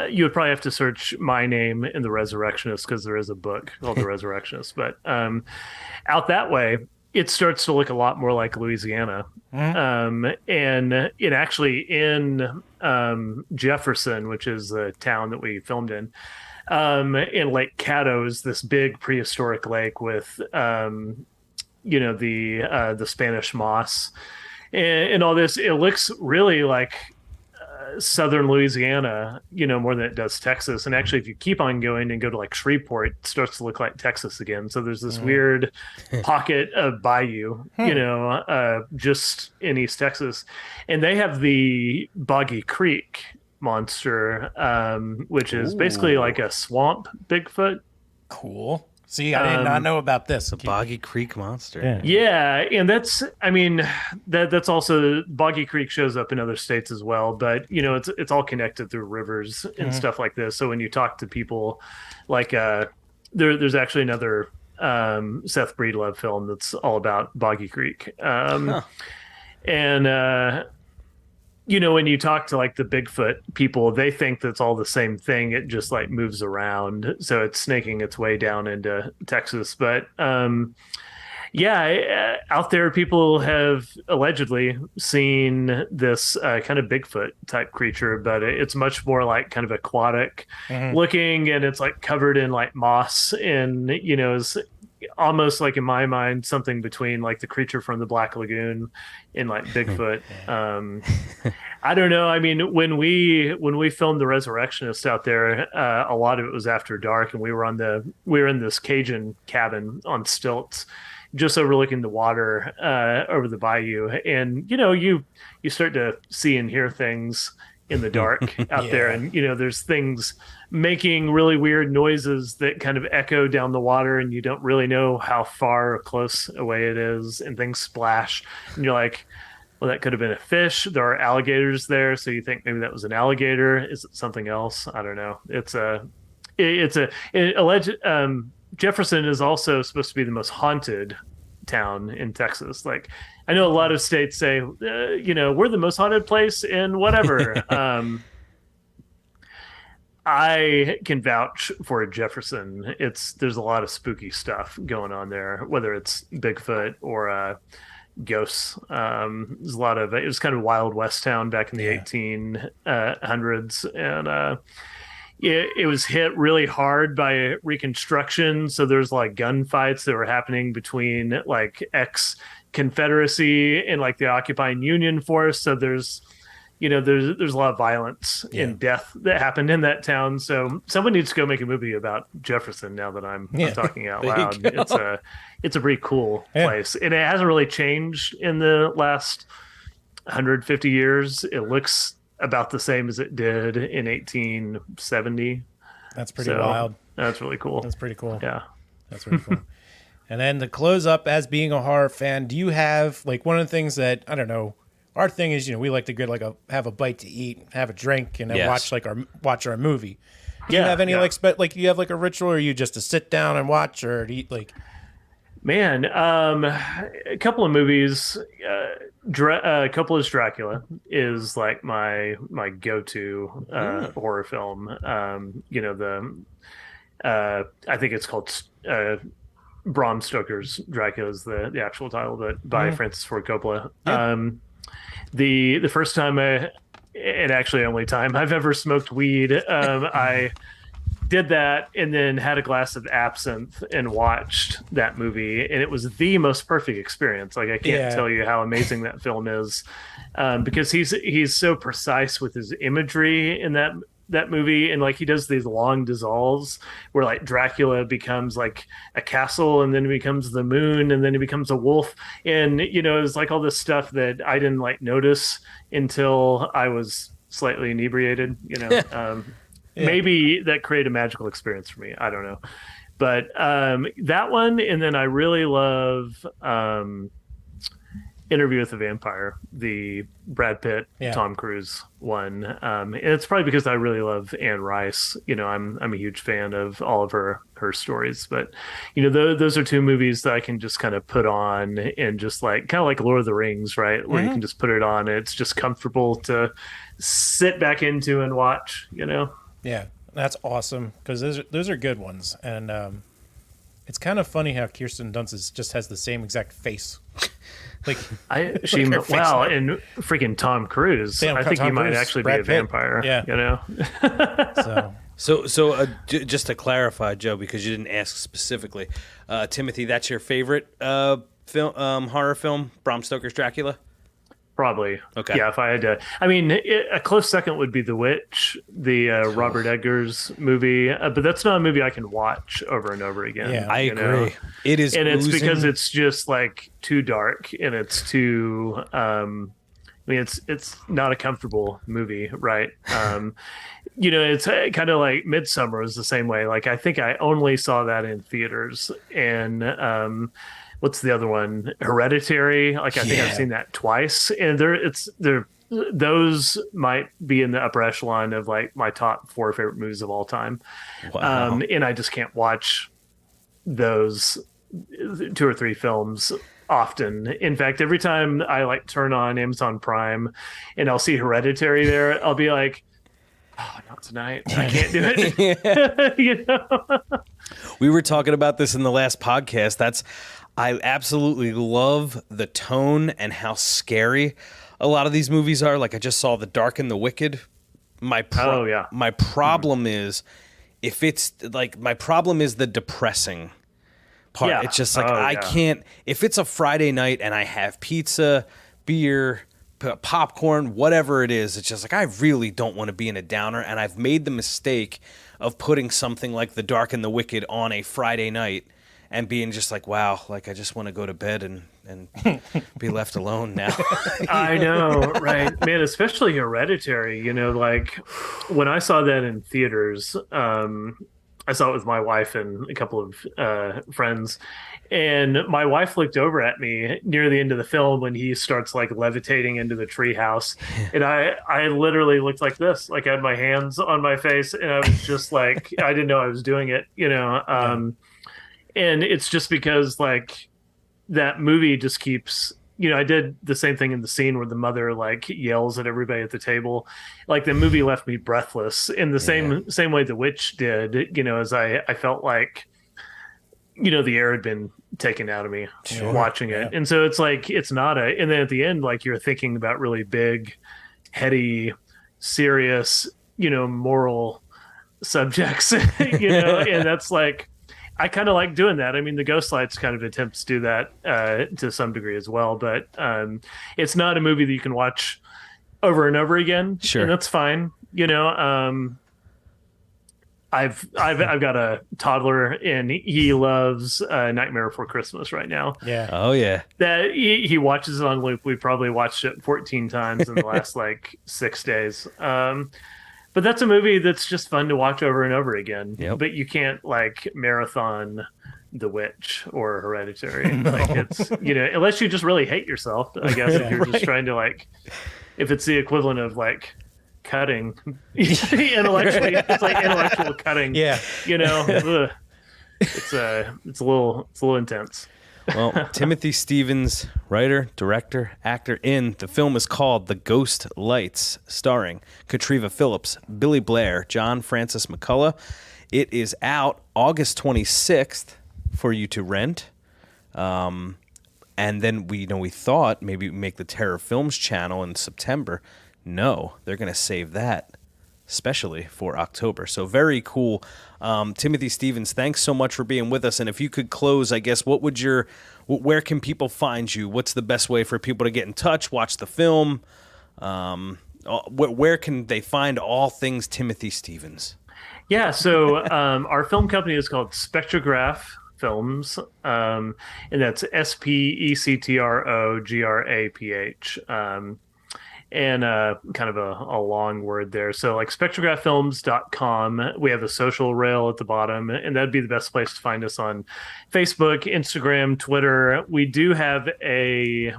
Speaker 2: You would probably have to search my name in The Resurrectionist because there is a book called The Resurrectionist. But out that way, it starts to look a lot more like Louisiana. And actually in Jefferson, which is the town that we filmed in Lake Caddo is this big prehistoric lake with, the Spanish moss and all this. It looks really like southern Louisiana, more than it does Texas. And actually, if you keep on going and go to like Shreveport, it starts to look like Texas again. So there's this weird pocket of bayou, just in East Texas. And they have the Boggy Creek monster, which is basically like a swamp Bigfoot.
Speaker 1: Cool. See, I did not know about this.
Speaker 3: The Boggy Creek monster.
Speaker 2: Yeah, and that's also Boggy Creek shows up in other states as well, but it's all connected through rivers and stuff like this. So when you talk to people, like there's actually another Seth Breedlove film that's all about Boggy Creek, and when you talk to like the Bigfoot people, they think that's all the same thing. It just like moves around. So it's snaking its way down into Texas. But out there, people have allegedly seen this kind of Bigfoot type creature, but it's much more like kind of aquatic looking, and it's like covered in like moss and, is almost like in my mind I don't know. I mean, when we filmed The Resurrectionist out there, a lot of it was after dark, and we were in this Cajun cabin on stilts, just overlooking the water over the bayou, and you start to see and hear things in the dark out there, and there's things making really weird noises that kind of echo down the water, and you don't really know how far or close away it is, and things splash, and you're like, well, that could have been a fish. There are alligators there, so you think maybe that was an alligator. Is it something else? I don't know. Alleged. Jefferson is also supposed to be the most haunted town in Texas. Like, I know a lot of states say, we're the most haunted place in whatever. I can vouch for Jefferson. There's a lot of spooky stuff going on there, whether it's Bigfoot or ghosts. There's a lot of it was kind of Wild West town back in the 1800s, and it was hit really hard by Reconstruction. So there's like gunfights that were happening between like ex-Confederacy and like the occupying Union force. So there's a lot of violence and death that happened in that town. So someone needs to go make a movie about Jefferson now that I'm talking out loud. It's a pretty cool place. And it hasn't really changed in the last 150 years. It looks about the same as it did in 1870.
Speaker 1: That's pretty wild.
Speaker 2: That's really cool.
Speaker 1: That's pretty cool.
Speaker 2: Yeah.
Speaker 1: That's really cool. And then to close up, as being a horror fan, do you have like one of the things that, I don't know, our thing is, we like to get have a bite to eat, have a drink, and then watch our movie. Do you have any do you have like a ritual, or you just to sit down and watch, or do you like?
Speaker 2: Man, a couple of movies. Coppola's Dracula is like my go-to horror film. I think it's called Bram Stoker's Dracula is the actual title, but by Francis Ford Coppola. Yeah. The first time and actually only time I've ever smoked weed, I did that and then had a glass of absinthe and watched that movie, and it was the most perfect experience. Like, I can't tell you how amazing that film is, because he's so precise with his imagery in that movie, and like he does these long dissolves where like Dracula becomes like a castle, and then he becomes the moon, and then he becomes a wolf, and it's like all this stuff that I didn't like notice until I was slightly inebriated. Maybe that created a magical experience for me. I don't know, but that one, and then I really love Interview with the Vampire, the Brad Pitt, Tom Cruise one. And it's probably because I really love Anne Rice. I'm a huge fan of all of her stories. But those are two movies that I can just kind of put on and just like kind of like Lord of the Rings, right? Where you can just put it on. It's just comfortable to sit back into and watch.
Speaker 1: Yeah, that's awesome, because those are good ones, and it's kind of funny how Kirsten Dunst just has the same exact face. Like
Speaker 2: and freaking Tom Cruise. I think he might actually be a vampire.
Speaker 1: Yeah.
Speaker 3: So just to clarify, Joe, because you didn't ask specifically, Timothy, that's your favorite horror film, Bram Stoker's Dracula?
Speaker 2: Probably.
Speaker 3: Okay.
Speaker 2: Yeah, if I had to. I mean, a close second would be The Witch, the Robert Eggers movie. But that's not a movie I can watch over and over again.
Speaker 3: Yeah, I agree. It is,
Speaker 2: and it's because it's just like too dark, and it's too. It's not a comfortable movie, right? It's kind of like Midsummer was the same way. Like, I think I only saw that in theaters, and what's the other one? Hereditary. Like, I think I've seen that twice, and those might be in the upper echelon of like my top 4 favorite movies of all time.
Speaker 3: Wow.
Speaker 2: And I just can't watch those 2 or 3 films often. In fact, every time I like turn on Amazon Prime and I'll see Hereditary there, I'll be like, oh, not tonight. I can't do it.
Speaker 3: We were talking about this in the last podcast. I absolutely love the tone and how scary a lot of these movies are. Like, I just saw The Dark and the Wicked. My problem is my problem is the depressing part.
Speaker 2: Yeah.
Speaker 3: It's just like I can't. If it's a Friday night and I have pizza, beer, popcorn, whatever it is. It's just like, I really don't want to be in a downer, and I've made the mistake of putting something like The Dark and the Wicked on a Friday night and being just like, wow, like I just want to go to bed and be left alone now.
Speaker 2: I know, right? Man, especially Hereditary, like when I saw that in theaters, I saw it with my wife and a couple of friends. And my wife looked over at me near the end of the film when he starts like levitating into the treehouse. And I literally looked like this, like I had my hands on my face and I was just like, I didn't know I was doing it, And it's just because like that movie just keeps, I did the same thing in the scene where the mother like yells at everybody at the table. Like the movie left me breathless in the same way The Witch did, as I felt like, the air had been taken out of me watching it. And so it's like, it's not and then at the end, like you're thinking about really big, heady, serious, moral subjects, and that's like, I kind of like doing that. I mean, the Ghost Lights kind of attempts to do that to some degree as well, but it's not a movie that you can watch over and over again.
Speaker 3: Sure.
Speaker 2: And that's fine. I've got a toddler and he loves Nightmare Before Christmas right now.
Speaker 1: Yeah.
Speaker 3: Oh yeah.
Speaker 2: That he watches it on loop. We probably watched it 14 times in the last like 6 days. But that's a movie that's just fun to watch over and over again.
Speaker 3: Yep.
Speaker 2: But you can't like marathon The Witch or Hereditary. Like it's unless you just really hate yourself, I guess, if you're just trying to like, if it's the equivalent of like cutting intellectually, it's like intellectual cutting.
Speaker 1: Yeah.
Speaker 2: Ugh. It's a little intense.
Speaker 3: Well, Timothy Stevens, writer, director, actor in the film is called The Ghost Lights, starring Katriva Phillips, Billy Blair, John Francis McCullough. It is out August 26th for you to rent. And then we thought maybe make the Terror Films channel in September. No, they're going to save that especially for October. So very cool. Timothy Stevens, thanks so much for being with us. And if you could close, I guess, where can people find you? What's the best way for people to get in touch, watch the film? Where can they find all things Timothy Stevens?
Speaker 2: Yeah, so our film company is called Spectrograph Films, and that's SPECTROGRAPH. And kind of a long word there. So like spectrographfilms.com. We have a social rail at the bottom, and that'd be the best place to find us on Facebook, Instagram, Twitter. We do have a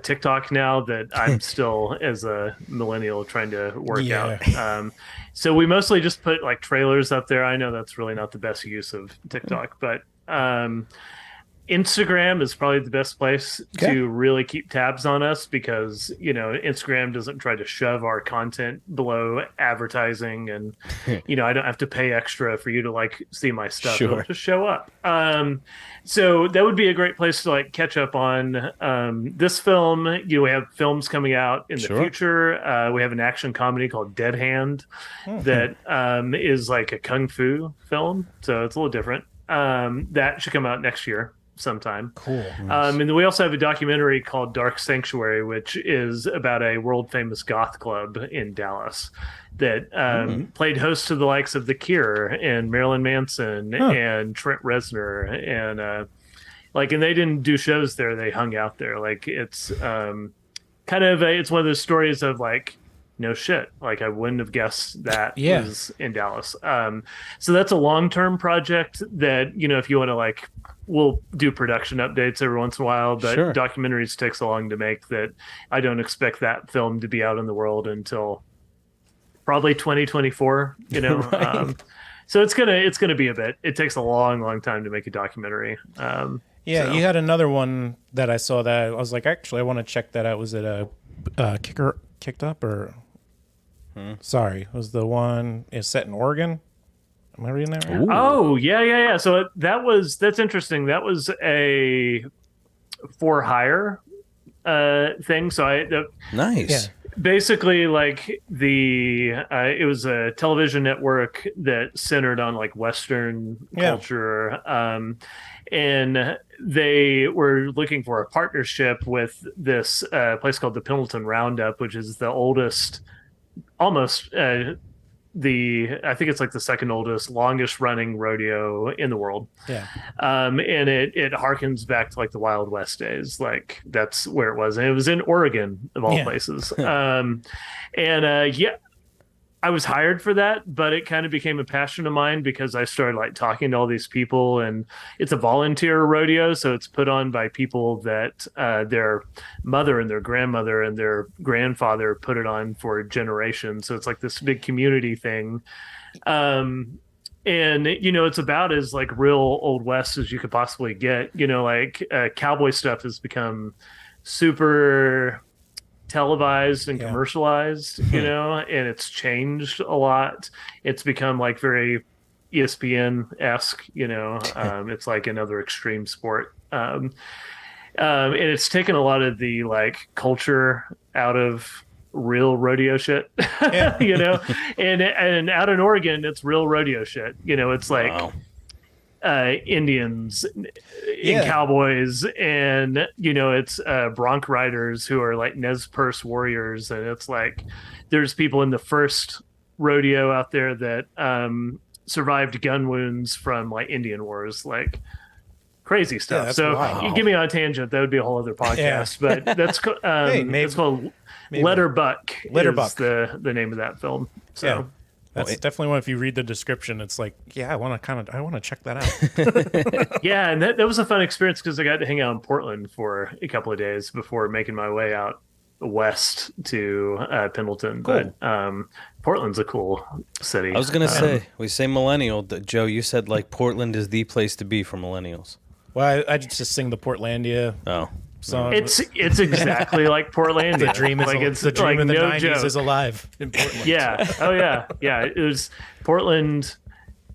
Speaker 2: TikTok now that I'm still, as a millennial, trying to work out. So we mostly just put like trailers up there. I know that's really not the best use of TikTok, but Instagram is probably the best place to really keep tabs on us because, Instagram doesn't try to shove our content below advertising and, I don't have to pay extra for you to like see my stuff.
Speaker 3: Sure.
Speaker 2: It'll just show up. So that would be a great place to like catch up on this film. We have films coming out in the future. We have an action comedy called Dead Hand that is like a kung fu film. So it's a little different. That should come out next year sometime.
Speaker 1: Cool. Nice.
Speaker 2: And then we also have a documentary called Dark Sanctuary, which is about a world famous goth club in Dallas that played host to the likes of The Cure and Marilyn Manson and Trent Reznor and and they didn't do shows there, they hung out there. Like it's it's one of those stories of like, no shit, like I wouldn't have guessed that was in Dallas. So that's a long-term project that, if you want to like, we'll do production updates every once in a while, but documentaries take so long to make that I don't expect that film to be out in the world until probably 2024, so it's gonna be a bit. It takes a long time to make a documentary.
Speaker 1: You had another one that I saw that I was like, actually I want to check that out. Was it a Kicked Up or sorry, was the one is set in Oregon? Am I reading that right?
Speaker 2: Ooh. Oh, yeah. So that's interesting. That was a for hire thing. So
Speaker 3: nice.
Speaker 2: Basically, like it was a television network that centered on like Western culture, and they were looking for a partnership with this place called the Pendleton Roundup, which is the oldest, almost I think it's like the second oldest, longest running rodeo in the world.
Speaker 1: Yeah.
Speaker 2: And it harkens back to like the Wild West days. Like that's where it was. And it was in Oregon of all places. I was hired for that, but it kind of became a passion of mine because I started like talking to all these people, and it's a volunteer rodeo. So it's put on by people that their mother and their grandmother and their grandfather put it on for generations. So it's like this big community thing. And it's about as like real Old West as you could possibly get. Like cowboy stuff has become super televised and commercialized, and it's changed a lot. It's become like very ESPN-esque, it's like another extreme sport. And it's taken a lot of the like culture out of real rodeo shit, and out in Oregon, it's real rodeo shit. It's like Indians and cowboys, and it's bronc riders who are like Nez Perce warriors, and it's like there's people in the first rodeo out there that survived gun wounds from like Indian wars, like crazy stuff. You give me on a tangent, that would be a whole other podcast. But that's it's called Letterbuck. Is the name of that film. So.
Speaker 1: That's definitely one. If you read the description, it's like, I want to check that out.
Speaker 2: And that was a fun experience because I got to hang out in Portland for a couple of days before making my way out west to Pendleton.
Speaker 1: Cool.
Speaker 2: But Portland's a cool city.
Speaker 3: I was gonna say, we say millennial. Joe, you said like Portland is the place to be for millennials.
Speaker 1: Well, I just sing the Portlandia. Song.
Speaker 2: It's exactly like Portlandia.
Speaker 1: The dream is
Speaker 2: like it's
Speaker 1: the dream
Speaker 2: like
Speaker 1: in the
Speaker 2: no
Speaker 1: 90s
Speaker 2: joke.
Speaker 1: is alive in Portland.
Speaker 2: Yeah. It was Portland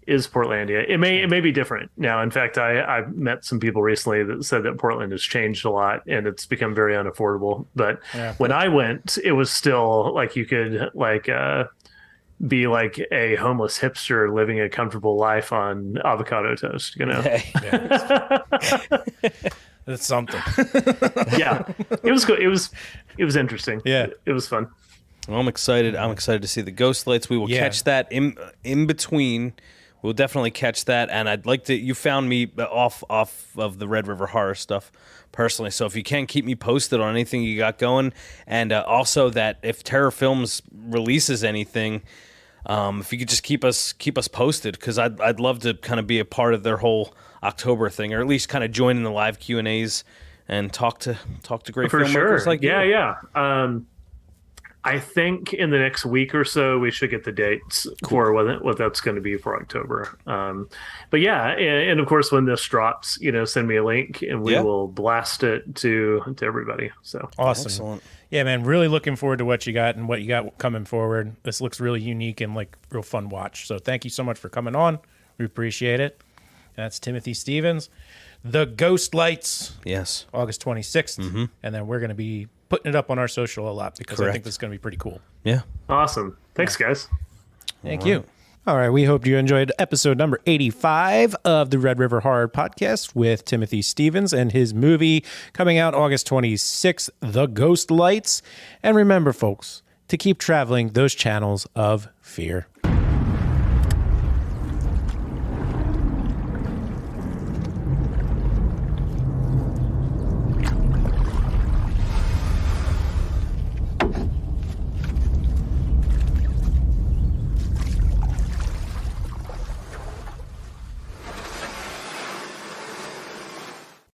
Speaker 2: is Portlandia. It may be different now. In fact, I've met some people recently that said that Portland has changed a lot and it's become very unaffordable. But when I went, it was still like you could like be like a homeless hipster living a comfortable life on avocado toast,
Speaker 1: That's something.
Speaker 2: It was good. It was interesting.
Speaker 1: Yeah,
Speaker 2: it was fun.
Speaker 3: Well, I'm excited. I'm excited to see the Ghost Lights. We will catch that in between. We'll definitely catch that. And I'd like to. You found me off of the Red River horror stuff personally. So if you can keep me posted on anything you got going, and also that if Terror Films releases anything, if you could just keep us posted, because I'd love to kind of be a part of their whole October thing, or at least kind of join in the live Q&As and talk to great filmmakers like you.
Speaker 2: I think in the next week or so we should get the dates for what that's going to be for October. And of course when this drops, send me a link and we will blast it to everybody. So
Speaker 1: awesome.
Speaker 3: Excellent.
Speaker 1: Yeah, man, really looking forward to what you got and what you got coming forward. This looks really unique and like real fun watch. So thank you so much for coming on. We appreciate it. That's Timothy Stevens. The Ghost Lights.
Speaker 3: Yes.
Speaker 1: August 26th. Mm-hmm. And then we're going to be putting it up on our social a lot because I think this is going to be pretty cool.
Speaker 3: Yeah.
Speaker 2: Awesome. Thanks, guys.
Speaker 1: Thank you. All right. We hope you enjoyed episode number 85 of the Red River Horror Podcast with Timothy Stevens and his movie coming out August 26th, The Ghost Lights. And remember, folks, to keep traveling those channels of fear.